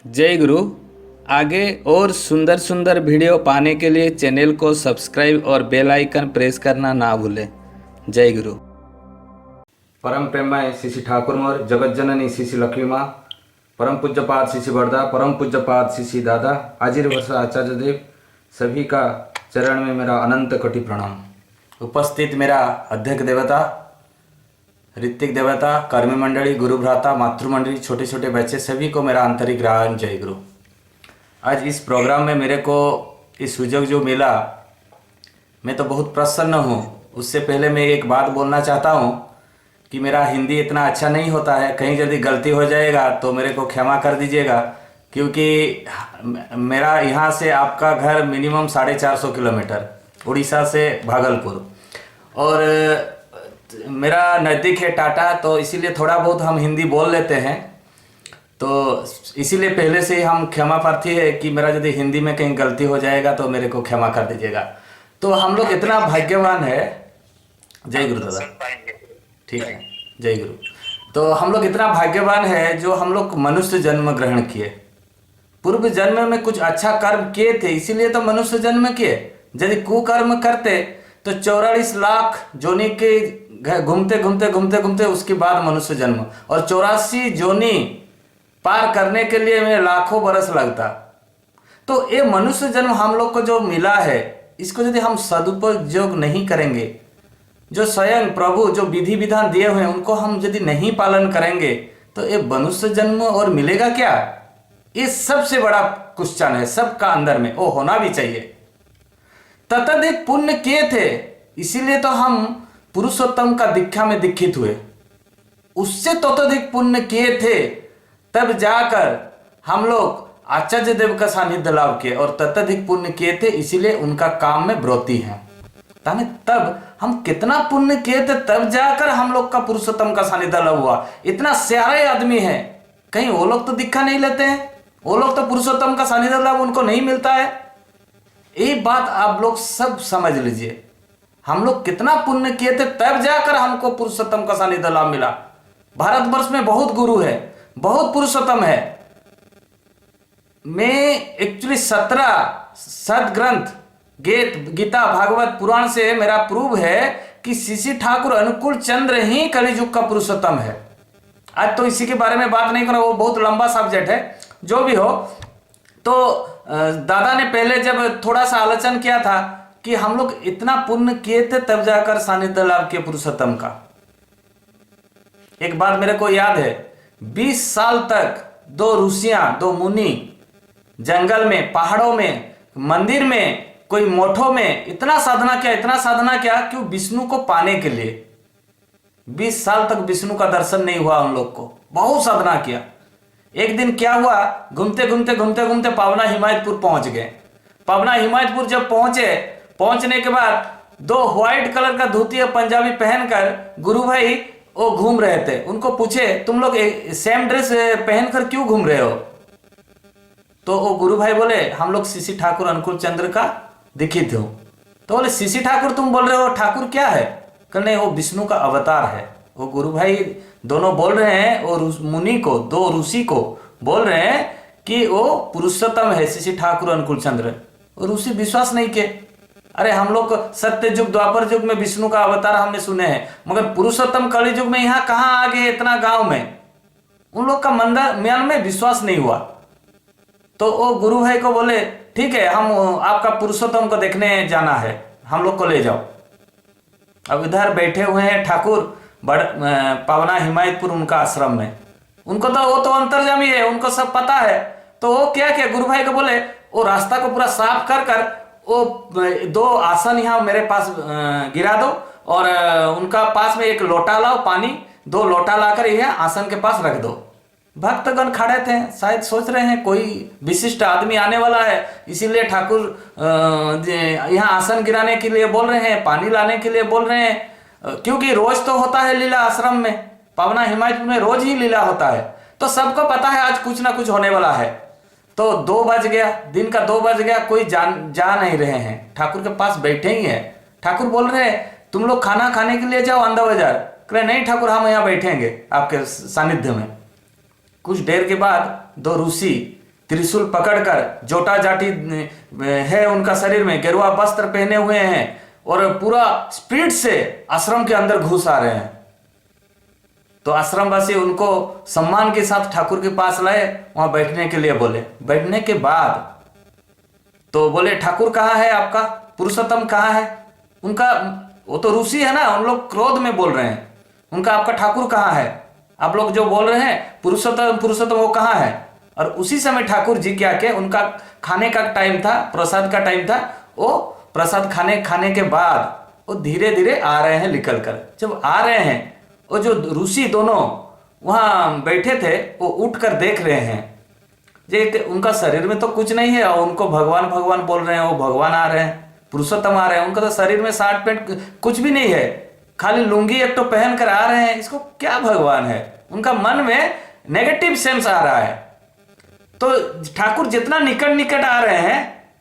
जय गुरु। आगे और सुंदर सुंदर वीडियो पाने के लिए चैनल को सब्सक्राइब और बेल आइकन प्रेस करना ना भूलें। जय गुरु। परम प्रेममय श्री श्री ठाकुर मोर, जगत जननी श्री श्री लक्ष्मी माँ, परम पूज्यपाद श्री श्री बरदा, परम पूज्यपाद श्री श्री दादा, आजिर वर्ष आचार्य देव, सभी का चरण में मेरा अनंत कोटि प्रणाम। उपस्थित मेरा अध्यक्ष देवता, ऋतिक देवता, कर्मी मंडली, गुरु भ्राता, मातृमंडली, छोटे छोटे बच्चे, सभी को मेरा आंतरिक राम जय गुरु। आज इस प्रोग्राम में मेरे को इस सुजोग जो मिला, मैं तो बहुत प्रसन्न हूँ। उससे पहले मैं एक बात बोलना चाहता हूँ कि मेरा हिंदी इतना अच्छा नहीं होता है, कहीं यदि गलती हो जाएगा तो मेरे को क्षमा कर दीजिएगा, क्योंकि मेरा यहाँ से आपका घर मिनिमम 450 किलोमीटर, उड़ीसा से भागलपुर, और मेरा नज़दीक है टाटा, तो इसीलिए थोड़ा बहुत हम हिंदी बोल लेते हैं। तो इसीलिए पहले से ही हम क्षमा प्रार्थी है कि मेरा यदि हिंदी में कहीं गलती हो जाएगा तो मेरे को क्षमा कर दीजिएगा। तो हम लोग इतना भाग्यवान है। जय गुरु दादा। ठीक है, जय गुरु। तो हम लोग इतना भाग्यवान है जो हम लोग मनुष्य जन्म ग्रहण किए। पूर्व जन्म में कुछ अच्छा कर्म किए थे, इसीलिए तो मनुष्य जन्म किए। यदि कुकर्म करते तो 44 लाख जोनी के घूमते घूमते घूमते घूमते उसके बाद मनुष्य जन्म, और 84 जोनी पार करने के लिए में लाखों बरस लगता। तो ये मनुष्य जन्म हम लोग को जो मिला है, इसको यदि हम सदुपयोग नहीं करेंगे, जो स्वयं प्रभु जो विधि विधान दिए हुए हैं उनको हम यदि नहीं पालन करेंगे, तो ये मनुष्य जन्म और मिलेगा क्या? ये सबसे बड़ा क्वेश्चन है सबका अंदर में, वो होना भी चाहिए। तत्धिक पुण्य किए थे, इसीलिए तो हम पुरुषोत्तम का दीक्षा में दीक्षित हुए। उससे तत्धिक पुण्य किए थे, तब जाकर हम लोग आचार्य देव का सानिध्य लाभ किए, और तत्धिक पुण्य किए थे इसीलिए उनका काम में ब्रोती है। तब हम कितना पुण्य किए थे, तब जाकर हम लोग का पुरुषोत्तम का सानिध्य लाभ हुआ। इतना सारे आदमी है, कहीं वो लोग तो दीक्षा नहीं लेते हैं, वो लोग तो पुरुषोत्तम का सानिध्य लाभ उनको नहीं मिलता है। ये बात आप लोग सब समझ लीजिए। हम लोग कितना पुण्य किए थे, तब जाकर हमको पुरुषोत्तम का सानिध्य लाभ मिला। भारतवर्ष में बहुत गुरु है, बहुत पुरुषोत्तम है। मैं एक्चुअली 17 सदग्रंथ गीता, भागवत, पुराण से मेरा प्रूव है कि श्री ठाकुर अनुकूल चंद्र ही कलियुग का पुरुषोत्तम है। आज तो इसी के बारे में बात नहीं करना, वो बहुत लंबा सब्जेक्ट है। जो भी हो, तो दादा ने पहले जब थोड़ा सा आलोचन किया था कि हम लोग इतना पुण्य किए थे तब जाकर सानिध्य लाभ किए पुरुषोत्तम का। एक बात मेरे को याद है, 20 साल तक 2 ऋषियां, 2 मुनि जंगल में, पहाड़ों में, मंदिर में, कोई मोठों में इतना साधना किया क्यों? विष्णु को पाने के लिए। 20 साल तक विष्णु का दर्शन नहीं हुआ उन लोग को, बहुत साधना किया। एक दिन क्या हुआ, घूमते घूमते घूमते घूमते पावना हिमायतपुर पहुंच गए। पावना हिमायतपुर जब पहुंचने के बाद 2 व्हाइट कलर का धोती और पंजाबी पहनकर गुरु भाई वो घूम रहे थे। उनको पूछे, तुम लोग सेम ड्रेस पहनकर क्यों घूम रहे हो? तो वो गुरु भाई बोले, हम लोग श्री ठाकुर अनुकूल चंद्र का दीक्षित हो। तो बोले, श्री ठाकुर तुम बोल रहे हो, ठाकुर क्या है? कहने वो विष्णु का अवतार है। वो गुरु भाई दोनों बोल रहे हैं, और मुनि को, 2 ऋषि को बोल रहे हैं कि वो पुरुषोत्तम है श्री ठाकुर अनुकूल चंद्र। और ऋषि विश्वास नहीं किए। अरे हम लोग सत्य युग, द्वापर युग में विष्णु का अवतार हमने सुने हैं, मगर पुरुषोत्तम कलि युग में यहाँ कहाँ आ गए इतना गांव में? उन लोग का मन में विश्वास नहीं हुआ। तो वो गुरु भाई को बोले, ठीक है, हम आपका पुरुषोत्तम को देखने जाना है, हम लोग को ले जाओ। अब इधर बैठे हुए हैं ठाकुर पावना हिमायतपुर उनका आश्रम में। उनको तो वो तो अंतर्यामी है, उनको सब पता है। तो वो क्या किया, गुरु भाई को बोले, वो रास्ता को पूरा साफ कर वो 2 आसन यहाँ मेरे पास गिरा दो, और उनका पास में एक लोटा लाओ, पानी 2 लोटा लाकर यहाँ आसन के पास रख दो। भक्तगण खड़े थे, शायद सोच रहे हैं कोई विशिष्ट आदमी आने वाला है, इसीलिए ठाकुर यहाँ आसन गिराने के लिए बोल रहे हैं, पानी लाने के लिए बोल रहे हैं। क्योंकि रोज तो होता है लीला आश्रम में, पावना हिमायतपुर में रोज ही लीला होता है, तो सबको पता है आज कुछ ना कुछ होने वाला है। तो 2 बज गया, दिन का 2 बज गया, कोई जा नहीं रहे हैं, ठाकुर के पास बैठे ही हैं। ठाकुर बोल रहे हैं, तुम लोग खाना खाने के लिए जाओ अंधा बाजार। कह रहे नहीं ठाकुर, हम यहाँ बैठेंगे आपके सानिध्य में। कुछ देर के बाद 2 ऋषि त्रिशूल पकड़कर, जोटा जाटी है उनका शरीर में, गेरुआ वस्त्र पहने हुए हैं और पूरा स्पीड से आश्रम के अंदर घुस आ रहे हैं। तो आश्रमवासी उनको सम्मान के साथ ठाकुर के पास लाए, वहां बैठने के लिए बोले। बैठने के बाद तो बोले ठाकुर कहाँ है आपका, पुरुषोत्तम कहाँ है? उनका, वो तो ऋषि है ना, उन लोग क्रोध में बोल रहे हैं, उनका आपका ठाकुर कहाँ है? आप लोग जो बोल रहे हैं पुरुषोत्तम पुरुषोत्तम, वो कहाँ है? और उसी समय ठाकुर जी क्या के, उनका खाने का टाइम था, प्रसाद का टाइम था, वो प्रसाद खाने के बाद वो धीरे धीरे आ रहे हैं निकल कर। जब आ रहे हैं, वो जो ऋषि दोनों वहां बैठे थे वो उठ कर देख रहे हैं, जे उनका शरीर में तो कुछ नहीं है और उनको भगवान भगवान बोल रहे हैं, वो भगवान आ रहे हैं, पुरुषोत्तम आ रहे हैं, उनका तो शरीर में शर्ट पैंट कुछ भी नहीं है, खाली लुंगी एक तो पहन कर आ रहे हैं, इसको क्या भगवान है? उनका मन में नेगेटिव सेंस आ रहा है। तो ठाकुर जितना निकट निकट आ रहे हैं,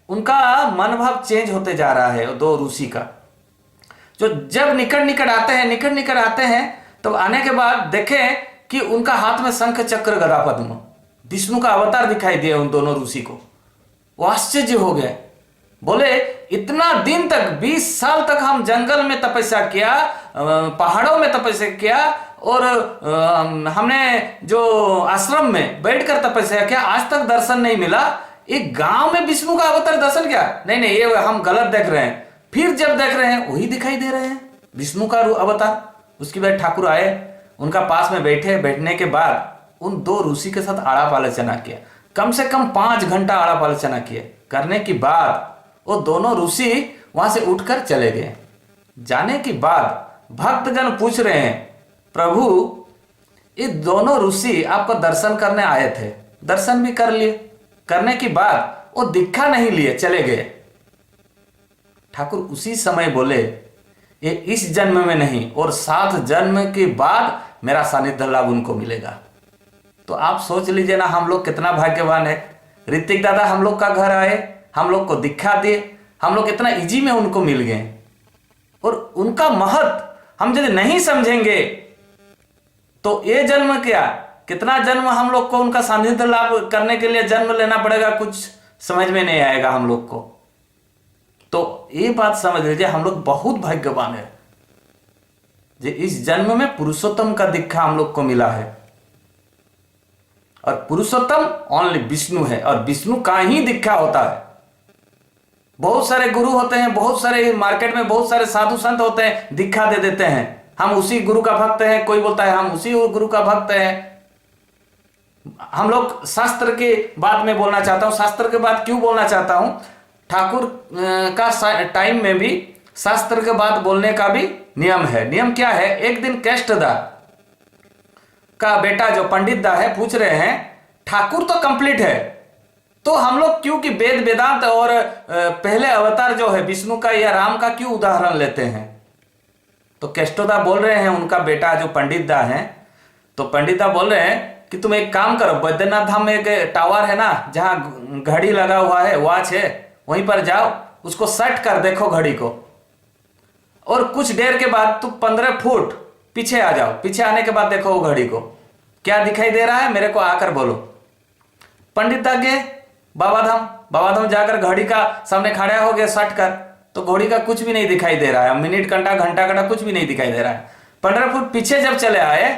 उनका मन भाव चेंज होते जा रहा है। दो ऋषि का जो जब निकट निकट आते हैं, तो आने के बाद देखें कि उनका हाथ में शंख चक्र गदा पद्म, विष्णु का अवतार दिखाई दिया उन दोनों ऋषि को। वो आश्चर्य हो गए, बोले इतना दिन तक 20 साल तक हम जंगल में तपस्या किया, पहाड़ों में तपस्या किया और हमने जो आश्रम में बैठकर तपस्या किया, आज तक दर्शन नहीं मिला। एक गांव में विष्णु का अवतार दर्शन क्या? नहीं, ये हम गलत देख रहे हैं। फिर जब देख रहे हैं वही दिखाई दे रहे हैं विष्णु का अवतार। उसके बाद ठाकुर आए, उनका पास में बैठे। बैठने के बाद उन दो ऋषि के साथ आलाप आलोचना किया, कम से कम 5 घंटा आलाप आलोचना किए। करने के बाद वो दोनों ऋषि वहां से उठकर चले गए। जाने के बाद भक्तगण पूछ रहे हैं, प्रभु ये दोनों ऋषि आपको दर्शन करने आए थे, दर्शन भी कर लिए, करने के बाद वो दीक्षा नहीं लिए, चले गए। ठाकुर उसी समय बोले, ये इस जन्म में नहीं और 7 जन्म के बाद मेरा सानिध्य लाभ उनको मिलेगा। तो आप सोच लीजिए ना, हम लोग कितना भाग्यवान है। ऋतिक दादा हम लोग का घर आए, हम लोग को दीक्षा दिए, हम लोग इतना इजी में उनको मिल गए। और उनका महत्व हम यदि नहीं समझेंगे तो ये जन्म क्या, कितना जन्म हम लोग को उनका सानिध्य लाभ करने के लिए जन्म लेना पड़ेगा, कुछ समझ में नहीं आएगा हम लोग को। तो ये बात समझ लीजिए, हम लोग बहुत भाग्यवान है जो इस जन्म में पुरुषोत्तम का दीक्षा हम लोग को मिला है। और पुरुषोत्तम ओनली विष्णु है और विष्णु का ही दीक्षा होता है। बहुत सारे गुरु होते हैं, बहुत सारे मार्केट में बहुत सारे साधु संत होते हैं, दीक्षा दे देते हैं, हम उसी गुरु का भक्त हैं। कोई बोलता है हम उसी गुरु का भक्त हैं। हम लोग शास्त्र के बात में बोलना चाहता हूं। शास्त्र के बात क्यों बोलना चाहता हूं? ठाकुर का टाइम में भी शास्त्र के बात बोलने का भी नियम है। नियम क्या है? एक दिन केष्टदा का बेटा जो पंडित दा है पूछ रहे हैं, ठाकुर तो कंप्लीट है, तो हम लोग क्योंकि वेद वेदांत और पहले अवतार जो है विष्णु का या राम का क्यों उदाहरण लेते हैं? तो केष्टोदा बोल रहे हैं, उनका बेटा जो पंडित दा है, तो पंडित दा बोल रहे हैं कि तुम एक काम करो, बैद्यनाथ धाम में एक टावर है ना, जहां घड़ी लगा हुआ है, वॉच है, वहीं पर जाओ, उसको सेट कर देखो घड़ी को, और कुछ देर के बाद तुम 15 फुट पीछे आ जाओ। पीछे आने के बाद देखो वो घड़ी को क्या दिखाई दे रहा है, मेरे को आकर बोलो। पंडित दा गए बाबा धाम जाकर घड़ी का सामने खड़ा हो गया सट कर, तो घड़ी का कुछ भी नहीं दिखाई दे रहा है, मिनट घंटा कुछ भी नहीं दिखाई दे रहा है। 15 फुट पीछे जब चले आए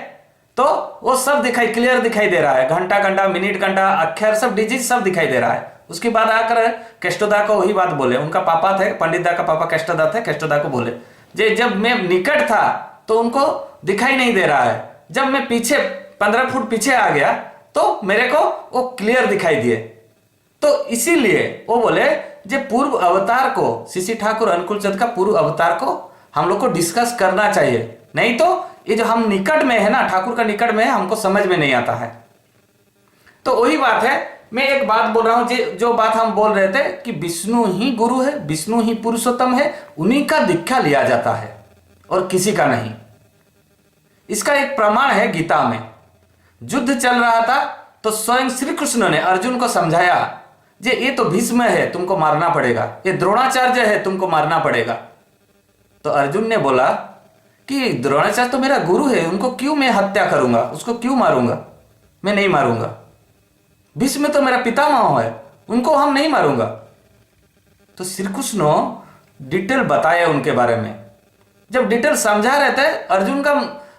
तो वो सब क्लियर दिखाई दे रहा है, घंटा मिनट अक्षर सब डिजिट सब दिखाई दे रहा है। उसके बाद आकर केष्टोदा को वही बात बोले, उनका पापा थे, पंडित दा का पापा केष्टोदा थे, केष्टोदा को बोले जे जब मैं निकट था तो उनको दिखाई नहीं दे रहा है, जब मैं पीछे 15 फुट पीछे आ गया तो मेरे को वो क्लियर दिखाई दिए। तो इसीलिए वो बोले जे पूर्व अवतार को, शिशि ठाकुर अनुकूल चंद का पूर्व अवतार को हम लोग को डिस्कस करना चाहिए, नहीं तो ये जो हम निकट में है ना, ठाकुर का निकट में है, हमको समझ में नहीं आता है। तो वही बात है, मैं एक बात बोल रहा हूं, जो बात हम बोल रहे थे कि विष्णु ही गुरु है, विष्णु ही पुरुषोत्तम है, उन्हीं का दीक्षा लिया जाता है और किसी का नहीं। इसका एक प्रमाण है गीता में। युद्ध चल रहा था तो स्वयं श्री कृष्ण ने अर्जुन को समझाया, जे ये तो भीष्म है, तुमको मारना पड़ेगा, ये द्रोणाचार्य है, तुमको मारना पड़ेगा। तो अर्जुन ने बोला कि द्रोणाचार्य तो मेरा गुरु है, उनको क्यों मैं हत्या करूंगा, उसको क्यों मारूंगा, मैं नहीं मारूंगा। भीष्म तो मेरा पितामह है, उनको हम नहीं मारूंगा। तो श्री कृष्ण डिटेल बताए उनके बारे में। जब डिटेल समझा रहे थे, अर्जुन का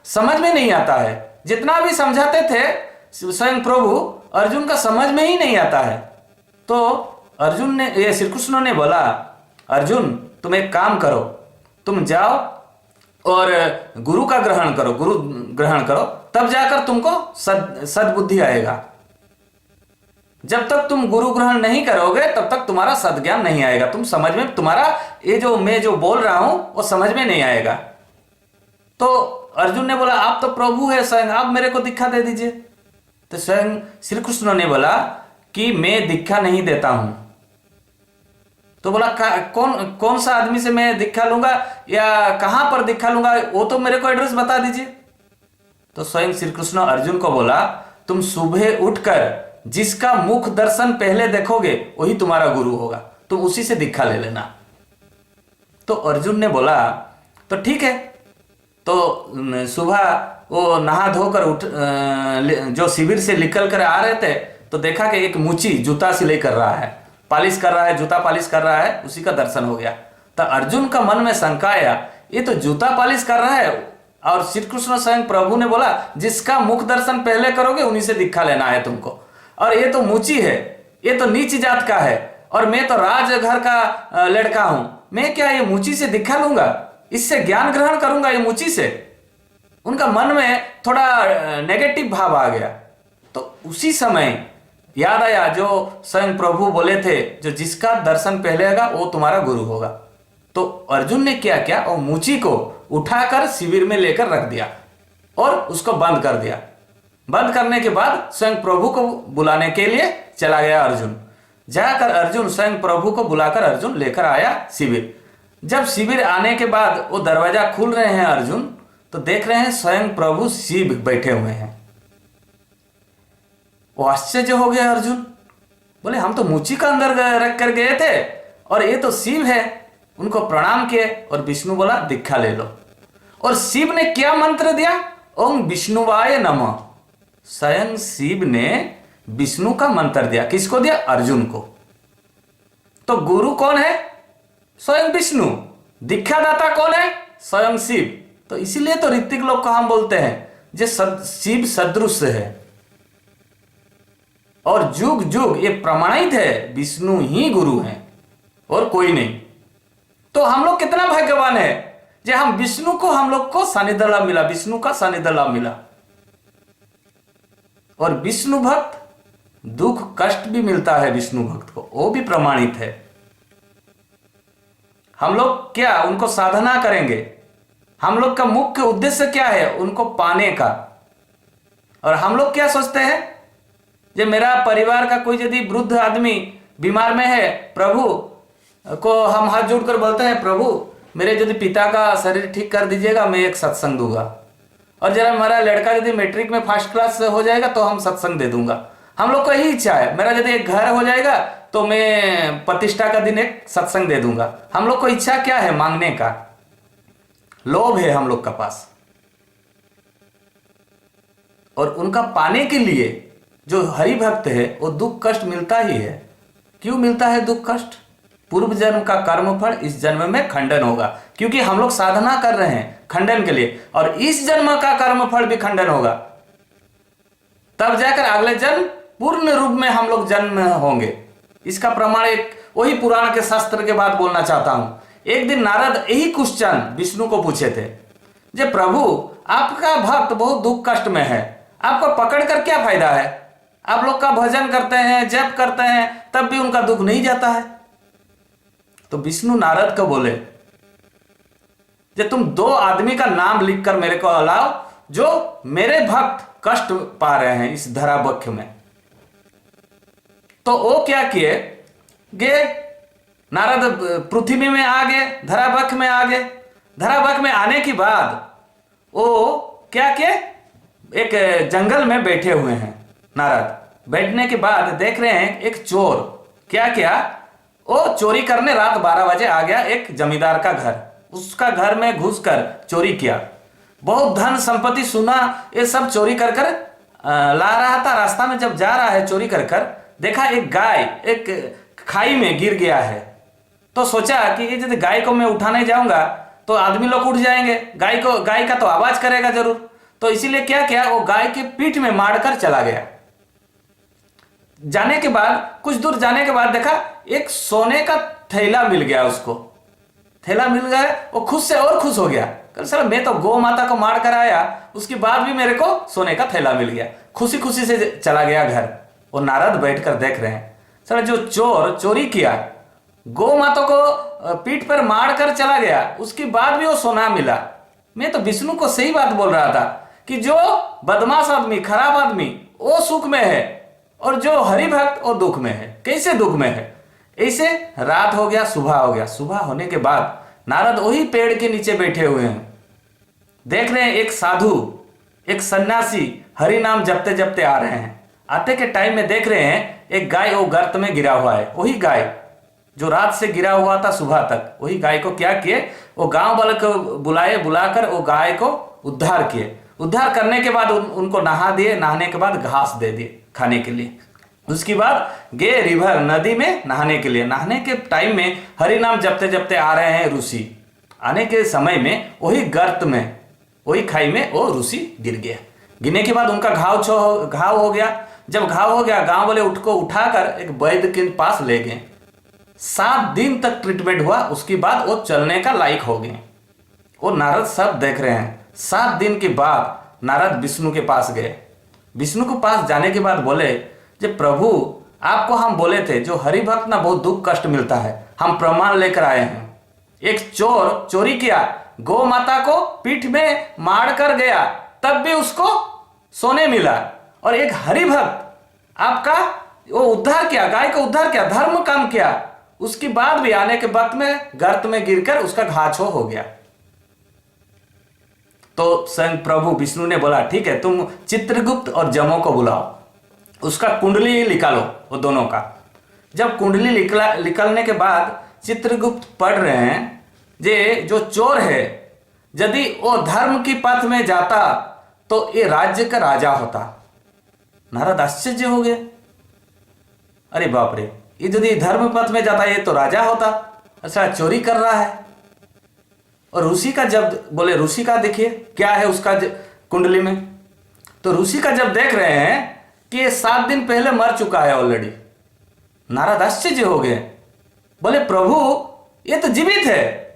समझ में नहीं आता है। जितना भी समझाते थे स्वयं प्रभु, अर्जुन का समझ में ही नहीं आता है। तो अर्जुन ने, ये श्री कृष्ण ने बोला, अर्जुन तुम एक काम करो, तुम जाओ और गुरु का ग्रहण करो, गुरु ग्रहण करो, तब जाकर तुमको सद्बुद्धि आएगा। जब तक तुम गुरु ग्रहण नहीं करोगे तब तक तुम्हारा सद्ज्ञान नहीं आएगा। तुम समझ में, तुम्हारा ये जो मैं जो बोल रहा हूं वो समझ में नहीं आएगा। तो अर्जुन ने बोला, आप तो प्रभु है स्वयं, आप मेरे को दीक्षा दे दीजिए। तो स्वयं श्री कृष्ण ने बोला कि मैं दीक्षा नहीं देता हूं। तो बोला, कौन सा आदमी से मैं दीक्षा लूंगा या कहां पर दीक्षा लूंगा, वो तो मेरे को एड्रेस बता दीजिए। तो स्वयं श्री कृष्ण अर्जुन को बोला, तुम सुबह उठकर जिसका मुख दर्शन पहले देखोगे वही तुम्हारा गुरु होगा, तुम उसी से दीक्षा ले लेना। तो अर्जुन ने बोला, तो ठीक है। तो सुबह वो नहा धोकर जो शिविर से निकल कर आ रहे थे, तो देखा कि एक मुची जूता सिलाई कर रहा है, पालिश कर रहा है, जूता पालिश कर रहा है, उसी का दर्शन हो गया। तो अर्जुन का मन में शंका आया, ये तो जूता पालिश कर रहा है, और श्री कृष्ण स्वयं प्रभु ने बोला जिसका मुख दर्शन पहले करोगे उन्हीं से दीक्षा लेना है तुमको, और ये तो मुची है, ये तो नीच जात का है, और मैं तो राज घर का लड़का हूं, मैं क्या ये मुची से दीक्षा लूंगा, इससे ज्ञान ग्रहण करूंगा ये मुची से। उनका मन में थोड़ा नेगेटिव भाव आ गया। तो उसी समय याद आया जो स्वयं प्रभु बोले थे, जो जिसका दर्शन पहले होगा वो तुम्हारा गुरु होगा। तो अर्जुन ने क्या किया, और मुची को उठाकर शिविर में लेकर रख दिया और उसको बंद कर दिया। बंद करने के बाद स्वयं प्रभु को बुलाने के लिए चला गया अर्जुन। जाकर अर्जुन स्वयं प्रभु को बुलाकर अर्जुन लेकर आया शिविर। जब शिविर आने के बाद वो दरवाजा खुल रहे हैं अर्जुन, तो देख रहे हैं स्वयं प्रभु शिव बैठे हुए हैं। वो आश्चर्य हो गया अर्जुन, बोले हम तो मुची का अंदर रख कर गए थे और ये तो शिव है। उनको प्रणाम किए और विष्णु बोला दीक्षा ले लो। और शिव ने क्या मंत्र दिया, ओम विष्णुवाय नमः। स्वयं शिव ने विष्णु का मंत्र दिया। किसको दिया, अर्जुन को। तो गुरु कौन है, स्वयं विष्णु। दीक्षादाता कौन है, स्वयं शिव। तो इसीलिए तो ऋतिक लोग को हम बोलते हैं जे शिव सदृश है, और जुग जुग ये प्रमाणित है विष्णु ही गुरु हैं और कोई नहीं। तो हम लोग कितना भाग्यवान है जे हम विष्णु को, हम लोग को सानिध्य लाभ मिला, विष्णु का सानिध्य लाभ मिला। और विष्णु भक्त दुख कष्ट भी मिलता है विष्णु भक्त को, वो भी प्रमाणित है। हम लोग क्या उनको साधना करेंगे, हम लोग का मुख्य उद्देश्य क्या है, उनको पाने का। और हम लोग क्या सोचते हैं, जे मेरा परिवार का कोई यदि वृद्ध आदमी बीमार में है, प्रभु को हम हाथ जोड़कर बोलते हैं प्रभु मेरे यदि पिता का शरीर ठीक कर दीजिएगा, मैं एक सत्संग दूंगा। और जरा हमारा लड़का यदि मैट्रिक में फर्स्ट क्लास हो जाएगा तो हम सत्संग दे दूंगा। हम लोग को यही इच्छा है, मेरा यदि एक घर हो जाएगा तो मैं प्रतिष्ठा का दिन एक सत्संग दे दूंगा। हम लोग को इच्छा क्या है, मांगने का लोभ है हम लोग का पास। और उनका पाने के लिए जो हरि भक्त है वो दुख कष्ट मिलता ही है। क्यों मिलता है दुख कष्ट, पूर्व जन्म का कर्मफल इस जन्म में खंडन होगा, क्योंकि हम लोग साधना कर रहे हैं खंडन के लिए, और इस जन्म का कर्मफल भी खंडन होगा। तब जाकर अगले जन्म पूर्ण रूप में हम लोग जन्म होंगे। इसका प्रमाण एक वही पुराण के शास्त्र के बात बोलना चाहता हूं। एक दिन नारद यही क्वेश्चन विष्णु को पूछे थे, जे प्रभु आपका भक्त बहुत दुख कष्ट में है, आपको पकड़ कर क्या फायदा है, आप लोग का भजन करते हैं, जप करते हैं, तब भी उनका दुख नहीं जाता है। तो विष्णु नारद को बोले, जे तुम दो आदमी का नाम लिखकर मेरे को लाओ जो मेरे भक्त कष्ट पा रहे हैं इस धरावक्ष में। तो वो क्या किए, गए नारद पृथ्वी में आ गए, धरावक्ष में आ गए। धरावक्ष में आने के बाद वो क्या किए, एक जंगल में बैठे हुए हैं नारद। बैठने के बाद देख रहे हैं एक चोर क्या किया, वो चोरी करने रात 12 बजे आ गया एक जमींदार का घर, उसका घर में घुसकर चोरी किया। बहुत धन संपत्ति सुना, ये सब चोरी कर कर ला रहा था, रास्ता में जब जा रहा है चोरी कर कर, देखा एक गाय एक खाई में गिर गया है। तो सोचा कि ये यदि गाय को मैं उठाने जाऊंगा तो आदमी लोग उठ जाएंगे, गाय का तो आवाज करेगा जरूर। तो इसीलिए क्या किया, वो गाय के पीठ में मारकर चला गया। जाने के बाद कुछ दूर जाने के बाद देखा एक सोने का थैला मिल गया उसको। थैला मिल गया, वो खुश से और खुश हो गया। कल सर मैं तो गौ माता को मार कर आया, उसके बाद भी मेरे को सोने का थैला मिल गया। खुशी खुशी से चला गया घर। वो नारद बैठकर देख रहे हैं, सर जो चोर चोरी किया, गौ माता को पीठ पर मार कर चला गया, उसके बाद भी वो सोना मिला। मैं तो विष्णु को सही बात बोल रहा था कि जो बदमाश आदमी, खराब आदमी, वो सुख में है और जो हरिभक्त वो दुख में है। कैसे दुख में है? ऐसे रात हो गया, सुबह हो गया। सुबह होने के बाद नारद वही पेड़ के नीचे बैठे हुए हैं, देख रहे हैं एक साधु, एक सन्यासी हरि नाम जपते जपते आ रहे हैं। आते के टाइम में देख रहे हैं एक गाय वो गर्त में गिरा हुआ है। वही गाय जो रात से गिरा हुआ था सुबह तक, वही गाय को क्या किए, वो गांव वाले को बुलाकर वो गाय को उद्धार किए। उद्धार करने के बाद उनको नहा दिए, नहाने के बाद घास दे दिए खाने के लिए। उसके बाद गए रिवर, नदी में नहाने के लिए। नहाने के टाइम में हरि नाम जपते जपते आ रहे हैं ऋषि। आने के समय में वही गर्त में, वही खाई में वो ऋषि गिर गया। गिरने के बाद उनका घाव हो गया। जब घाव हो गया, गांव वाले को उठाकर एक वैद्य के पास ले गए। 7 दिन तक ट्रीटमेंट हुआ, उसके बाद वो चलने का लायक हो गए। वो नारद सब देख रहे हैं। 7 दिन के बाद नारद विष्णु के पास गए। विष्णु के पास जाने के बाद बोले, जब प्रभु आपको हम बोले थे जो हरि भक्त ना बहुत दुख कष्ट मिलता है, हम प्रमाण लेकर आए हैं। एक चोर चोरी किया, गौ माता को पीठ में मार कर गया, तब भी उसको सोने मिला। और एक हरि भक्त आपका वो उद्धार किया, गाय को उद्धार किया, धर्म काम किया, उसके बाद भी आने के वक्त में गर्त में गिरकर उसका घाव हो गया। तो स्वयं प्रभु विष्णु ने बोला, ठीक है तुम चित्रगुप्त और जमों को बुलाओ, उसका कुंडली निकालो वो दोनों का। जब कुंडली निकलने के बाद चित्रगुप्त पढ़ रहे हैं, जे जो चोर है यदि वो धर्म की पथ में जाता तो ये राज्य का राजा होता। नारद आश्चर्य हो गए, अरे बाप रे, ये यदि धर्म पथ में जाता ये तो राजा होता, अच्छा चोरी कर रहा है। और ऋषि का जब बोले, ऋषि का देखिए क्या है उसका कुंडली में। तो ऋषि का जब देख रहे हैं कि ये 7 दिन पहले मर चुका है ऑलरेडी। नारद आश्चर्य हो गए, बोले प्रभु ये तो जीवित है।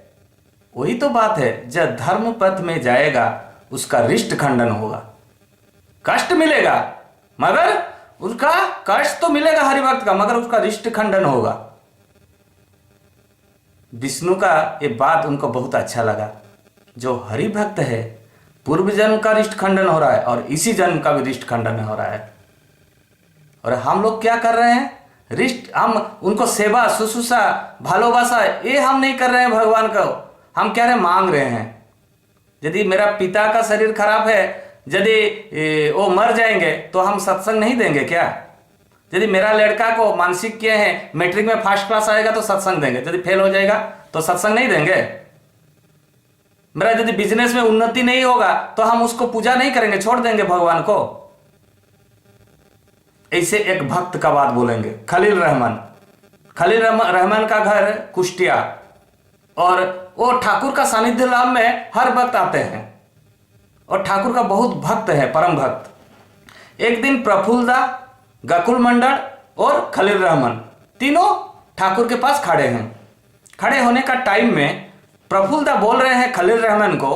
वही तो बात है, जब धर्म पथ में जाएगा उसका रिष्ट खंडन होगा, कष्ट मिलेगा, मगर उसका कष्ट तो मिलेगा हरिभक्त का, मगर उसका रिष्ट खंडन होगा। विष्णु का ये बात उनको बहुत अच्छा लगा। जो हरिभक्त है पूर्व जन्म का रिष्ट खंडन हो रहा है और इसी जन्म का भी रिष्ट खंडन हो रहा है। और हम लोग क्या कर रहे हैं, रिष्ट, हम उनको सेवा शुश्रूषा भालोबासा ये हम नहीं कर रहे हैं भगवान को। हम क्या रहे, मांग रहे हैं। यदि मेरा पिता का शरीर खराब है, यदि वो मर जाएंगे तो हम सत्संग नहीं देंगे क्या? यदि मेरा लड़का को मानसिक किए हैं मैट्रिक में फर्स्ट क्लास आएगा तो सत्संग देंगे, यदि फेल हो जाएगा तो सत्संग नहीं देंगे। मेरा यदि बिजनेस में उन्नति नहीं होगा तो हम उसको पूजा नहीं करेंगे, छोड़ देंगे भगवान को। ऐसे एक भक्त का बात बोलेंगे, खलील रहमान का घर कुष्टिया, और वो ठाकुर का सानिध्य लाभ में हर वक्त आते हैं और ठाकुर का बहुत भक्त है, परम भक्त। एक दिन प्रफुल्लदा, गकुल मंडल और खलील रहमान तीनों ठाकुर के पास खड़े हैं। खड़े होने का टाइम में प्रफुल्लदा बोल रहे हैं खलील रहमान को,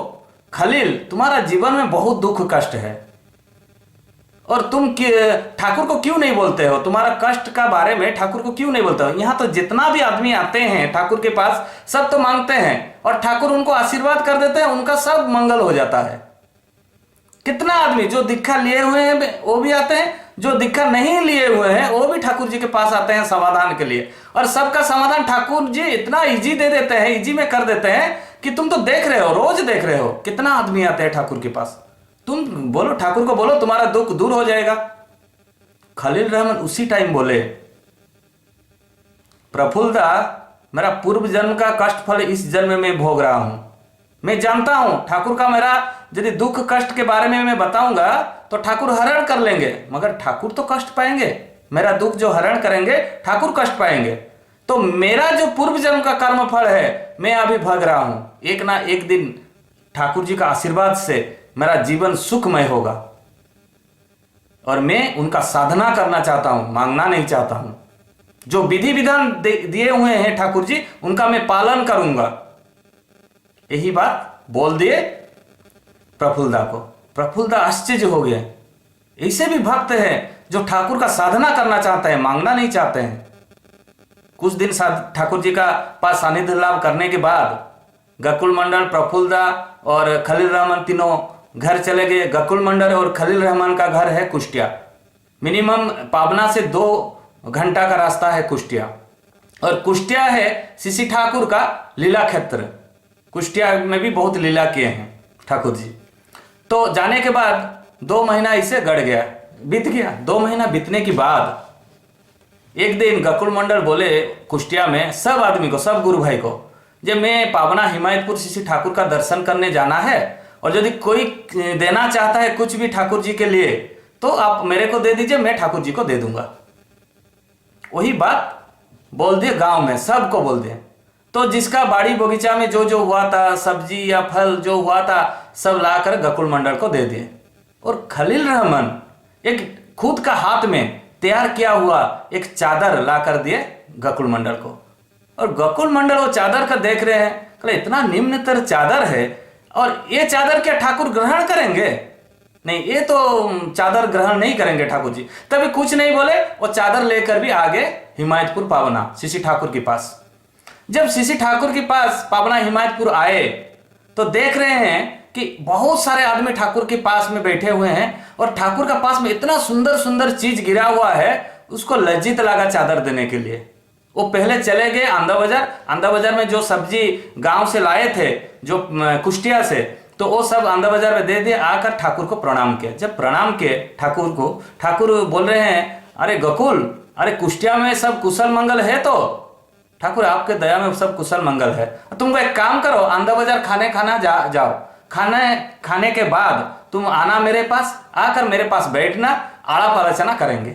खलील तुम्हारा जीवन में बहुत दुख कष्ट है और तुम ठाकुर को क्यों नहीं बोलते हो, तुम्हारा कष्ट का बारे में ठाकुर को क्यों नहीं बोलते हो? यहाँ तो जितना भी आदमी आते हैं ठाकुर के पास सब तो मांगते हैं और ठाकुर उनको आशीर्वाद कर देते हैं, उनका सब मंगल हो जाता है। कितना आदमी जो दीक्षा लिए हुए हैं वो भी आते हैं, जो दीक्षा नहीं लिए हुए हैं वो भी ठाकुर जी के पास आते हैं समाधान के लिए, और सबका समाधान ठाकुर जी इतना इजी दे देते हैं, इजी में कर देते हैं कि तुम तो देख रहे हो, रोज देख रहे हो कितना आदमी आते हैं ठाकुर के पास। तुम बोलो, ठाकुर को बोलो तुम्हारा दुख दूर हो जाएगा। खलील रहमान उसी टाइम बोले, प्रफुल्लदा मेरा पूर्व जन्म का कष्ट फल इस जन्म में भोग रहा हूं, मैं जानता हूं ठाकुर का मेरा यदि दुख कष्ट के बारे में मैं बताऊंगा तो ठाकुर हरण कर लेंगे, मगर ठाकुर तो कष्ट पाएंगे। मेरा दुख जो हरण करेंगे ठाकुर कष्ट पाएंगे। तो मेरा जो पूर्व जन्म का कर्म फल है मैं अभी भोग रहा हूं, एक ना एक दिन ठाकुर जी का आशीर्वाद से मेरा जीवन सुखमय होगा और मैं उनका साधना करना चाहता हूं, मांगना नहीं चाहता हूं। जो विधि विधान दिए हुए हैं ठाकुर जी उनका मैं पालन करूंगा। यही बात बोल दिए प्रफुल्लदा को। प्रफुल्लदा आश्चर्य हो गए। ऐसे भी भक्त हैं जो ठाकुर का साधना करना चाहते हैं, मांगना नहीं चाहते हैं। कुछ दिन ठाकुर जी का पास सानिध्य लाभ करने के बाद गकुल मंडल, प्रफुल्लदा और खलील रहमान तीनों घर चले गए। गकुल मंडल और खलील रहमान का घर है कुष्टिया। मिनिमम पाबना से 2 घंटा का रास्ता है कुष्टिया, और कुष्टिया है शिशि ठाकुर का लीला क्षेत्र। कुष्टिया में भी बहुत लीला किए हैं ठाकुर जी। तो जाने के बाद 2 महीना इसे गड़ गया, बीत गया। 2 महीना बीतने के बाद एक दिन गकुल मंडल बोले कुष्टिया में सब आदमी को, सब गुरु भाई को, जब मैं पावना हिमायतपुर शिशि ठाकुर का दर्शन करने जाना है और यदि कोई देना चाहता है कुछ भी ठाकुर जी के लिए तो आप मेरे को दे दीजिए, मैं ठाकुर जी को दे दूंगा। वही बात बोल दिए, गांव में सबको बोल दिए। तो जिसका बाड़ी बगीचा में जो जो हुआ था, सब्जी या फल जो हुआ था, सब लाकर गकुल मंडल को दे दिए। और खलील रहमान एक खुद का हाथ में तैयार किया हुआ एक चादर ला कर दिए गकुल मंडल को। और गकुल मंडल वो चादर का देख रहे हैं, कहले इतना निम्नतर चादर है और ये चादर क्या ठाकुर ग्रहण करेंगे? नहीं, ये तो चादर ग्रहण नहीं करेंगे ठाकुर जी। तभी कुछ नहीं बोले, वो चादर लेकर भी आगे हिमायतपुर पावना शिशि ठाकुर के पास। जब शिशि ठाकुर के पास पावना हिमायतपुर आए तो देख रहे हैं कि बहुत सारे आदमी ठाकुर के पास में बैठे हुए हैं और ठाकुर का पास में इतना सुंदर सुंदर चीज गिरा हुआ है, उसको लज्जित लगा चादर देने के लिए। वो पहले चले गए आंदा बाजार। आंदा बाजार में जो सब्जी गांव से लाए थे, जो कुष्टिया से, तो वो सब आंदा बाजार में दे दिए। आकर ठाकुर को प्रणाम किया। जब प्रणाम किए ठाकुर को, ठाकुर बोल रहे हैं, अरे गकुल, अरे कुष्टिया में सब कुशल मंगल है? तो ठाकुर आपके दया में सब कुशल मंगल है। तुमको एक काम करो, आंदा बाजार खाना जाओ। खाने के बाद तुम आना मेरे पास, आकर मेरे पास बैठना, आलाप आलोचना करेंगे।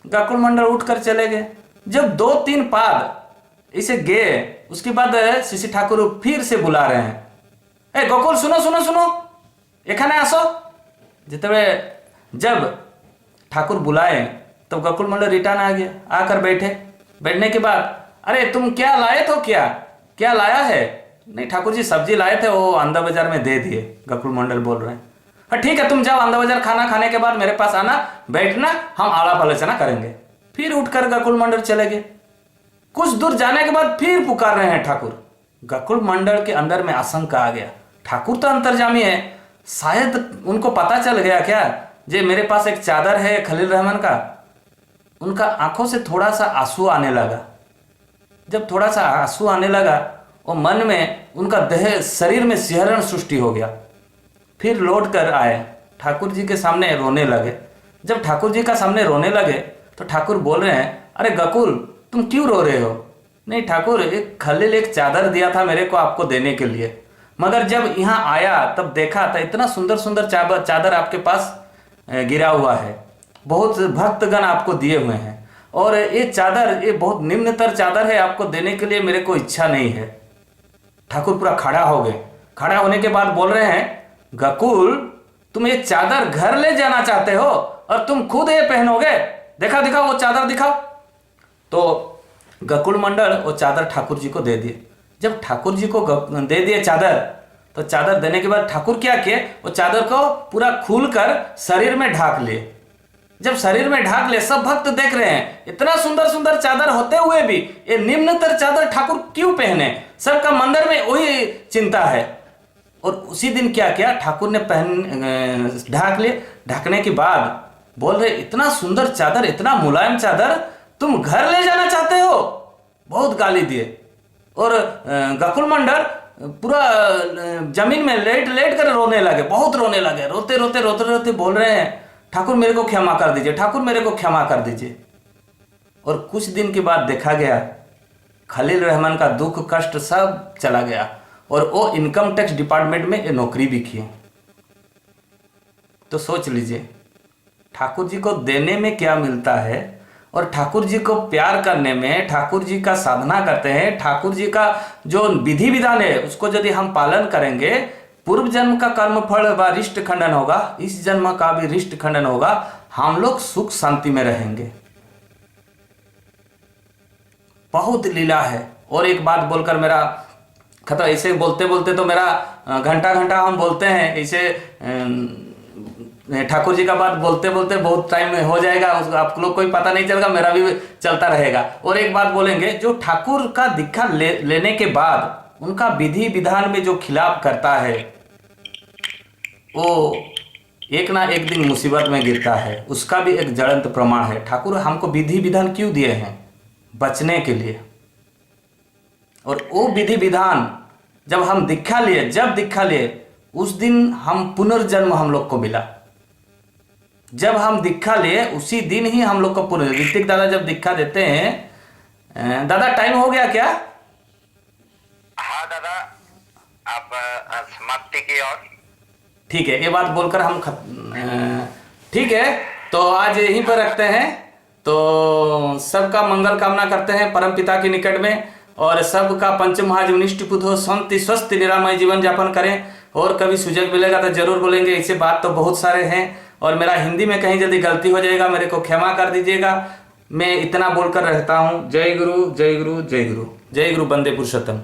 गकुल मंडल उठकर चले गए। जब 2-3 पाद इसे गए, उसके बाद शिशि ठाकुर फिर से बुला रहे हैं, ए गकुल सुनो सुनो सुनो, एखाने आसो। जब ठाकुर बुलाए तब गकुल मंडल रिटर्न आ गया, आकर बैठे। बैठने के बाद, अरे तुम क्या लाए तो, क्या लाया है? नहीं ठाकुर जी सब्जी लाए थे, वो आंदा बाजार में दे दिए। गकुल मंडल बोल रहे हैं, हाँ ठीक है, तुम जाओ आंदा बाजार, खाना खाने के बाद मेरे पास आना, बैठना, हम आलाप आलोचना करेंगे। फिर उठकर गकुल मंडल चले गए। कुछ दूर जाने के बाद फिर पुकार रहे हैं ठाकुर। गकुल मंडल के अंदर में आशंका आ गया, ठाकुर तो अंतर्जामी है, शायद उनको पता चल गया क्या जे मेरे पास एक चादर है खलील रहमान का। उनका आंखों से थोड़ा सा आंसू आने लगा। जब थोड़ा सा आंसू आने लगा, वो मन में उनका देह शरीर में सिहरण सृष्टि हो गया। फिर लौट कर आए, ठाकुर जी के सामने रोने लगे। जब ठाकुर जी का सामने रोने लगे तो ठाकुर बोल रहे हैं, अरे गकुल तुम क्यों रो रहे हो? नहीं ठाकुर, एक खलील एक चादर दिया था मेरे को आपको देने के लिए, मगर जब यहाँ आया तब देखा था इतना सुंदर सुंदर चादर आपके पास गिरा हुआ है, बहुत भक्तगण आपको दिए हुए हैं, और ये चादर ये बहुत निम्नतर चादर है, आपको देने के लिए मेरे को इच्छा नहीं है। ठाकुर पूरा खड़ा हो गए। खड़ा होने के बाद बोल रहे हैं, गकुल तुम ये चादर घर ले जाना चाहते हो और तुम खुद ये पहनोगे? दिखाओ वो चादर दिखाओ। तो गकुल मंडल वो चादर ठाकुर जी को दे दिए। जब ठाकुर जी को दे दिए चादर, तो चादर देने के बाद ठाकुर क्या किए, वो चादर को पूरा खोलकर शरीर में ढाक लिए। जब शरीर में ढाक ले, सब भक्त देख रहे हैं इतना सुंदर सुंदर चादर होते हुए भी ये निम्नतर चादर ठाकुर क्यों पहने? सबका मंदिर में वही चिंता है। और उसी दिन क्या किया, ठाकुर ने ढाक लिए। ढकने के बाद बोल रहे, इतना सुंदर चादर, इतना मुलायम चादर तुम घर ले जाना चाहते हो? बहुत गाली दिए। और गकुल मंडल पूरा जमीन में लेट कर रोने लगे, बहुत रोने लगे। रोते रोते बोल रहे हैं, ठाकुर मेरे को क्षमा कर दीजिए, ठाकुर मेरे को क्षमा कर दीजिए। और कुछ दिन के बाद देखा गया खलील रहमान का दुख कष्ट सब चला गया। और वो इनकम टैक्स डिपार्टमेंट में ये नौकरी भी किए। तो सोच लीजिए ठाकुर जी को देने में क्या मिलता है और ठाकुर जी को प्यार करने में, ठाकुर जी का साधना करते हैं, ठाकुर जी का जो विधि विधान है उसको यदि हम पालन करेंगे, पूर्व जन्म का कर्म फल व रिष्ट खंडन होगा, इस जन्म का भी रिष्ट खंडन होगा, हम लोग सुख शांति में रहेंगे। बहुत लीला है। और एक बात बोलकर मेरा खत्म, ऐसे बोलते बोलते तो मेरा घंटा घंटा हम बोलते हैं, ऐसे ठाकुर जी का बात बोलते बोलते बहुत टाइम हो जाएगा, उसको आप लोग कोई पता नहीं चलेगा, मेरा भी चलता रहेगा। और एक बात बोलेंगे, जो ठाकुर का दीक्षा लेने के बाद उनका विधि विधान में जो खिलाफ करता है वो एक ना एक दिन मुसीबत में गिरता है। उसका भी एक ज्वलंत प्रमाण है। ठाकुर हमको विधि विधान क्यों दिए हैं? बचने के लिए। और वो विधि विधान जब हम दीक्षा लिए, जब दीक्षा लिए उस दिन हम पुनर्जन्म हम लोग को मिला। जब हम दीक्षा लिए उसी दिन ही हम लोग को पुनर्जन्म। ऋतिक दादा जब दीक्षा देते हैं, दादा टाइम हो गया क्या? हाँ दादा, आप समाप्ति की ओर। ठीक है, ये बात बोलकर हम ठीक है, तो आज यहीं पर रखते हैं। तो सबका मंगल कामना करते हैं परम पिता के निकट में, और सबका पंचमहाजीवनिष्ठ पुत हो, शांति स्वस्थ निरामय जीवन यापन करें। और कभी सुजग मिलेगा तो जरूर बोलेंगे, ऐसे बात तो बहुत सारे हैं। और मेरा हिंदी में कहीं यदि गलती हो जाएगा मेरे को क्षमा कर दीजिएगा। मैं इतना बोलकर रहता हूँ। जय गुरु, जय गुरु, जय गुरु, जय गुरु, वंदे पुरुषोत्तम।